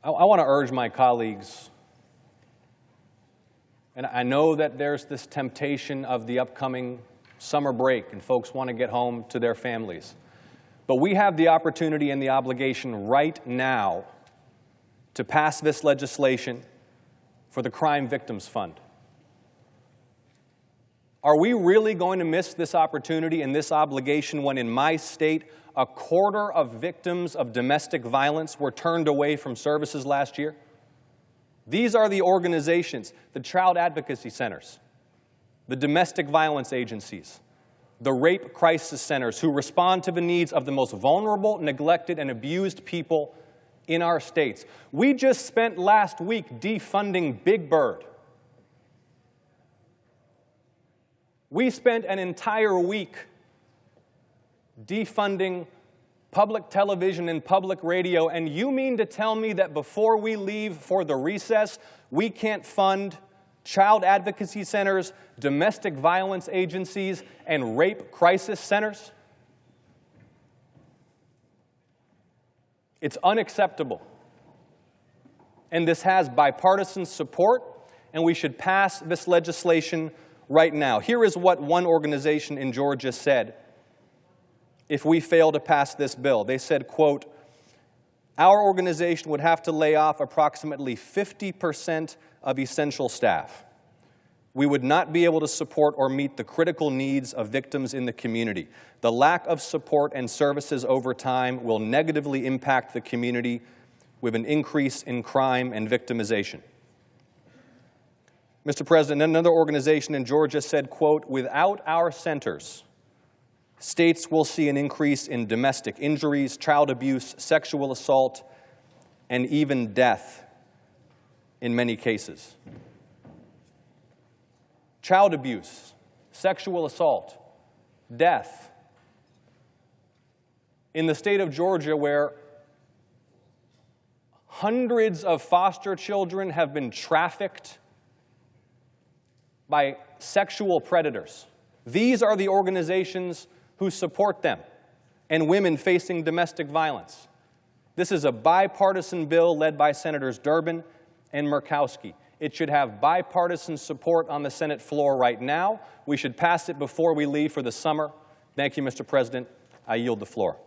I want to urge my colleagues, and I know that there's this temptation of the upcoming summer break and folks want to get home to their families. But we have the opportunity and the obligation right now to pass this legislation for the Crime Victims Fund. Are we really going to miss this opportunity and this obligation when in my state a quarter of victims of domestic violence were turned away from services last year? These are the organizations, the child advocacy centers, the domestic violence agencies, the rape crisis centers who respond to the needs of the most vulnerable, neglected, and abused people in our states. We just spent last week defunding Big Bird. We spent an entire week defunding public television and public radio, and you mean to tell me that before we leave for the recess, we can't fund child advocacy centers, domestic violence agencies, and rape crisis centers? It's unacceptable. And this has bipartisan support, and we should pass this legislation right now. Here is what one organization in Georgia said if we fail to pass this bill. They said, quote, "Our organization would have to lay off approximately 50% of essential staff. We would not be able to support or meet the critical needs of victims in the community. The lack of support and services over time will negatively impact the community with an increase in crime and victimization." Mr. President, another organization in Georgia said, quote, "Without our centers, states will see an increase in domestic injuries, child abuse, sexual assault, and even death in many cases." Child abuse, sexual assault, death. In the state of Georgia, where hundreds of foster children have been trafficked by sexual predators. These are the organizations who support them and women facing domestic violence. This is a bipartisan bill led by Senators Durbin and Murkowski. It should have bipartisan support on the Senate floor right now. We should pass it before we leave for the summer. Thank you, Mr. President. I yield the floor.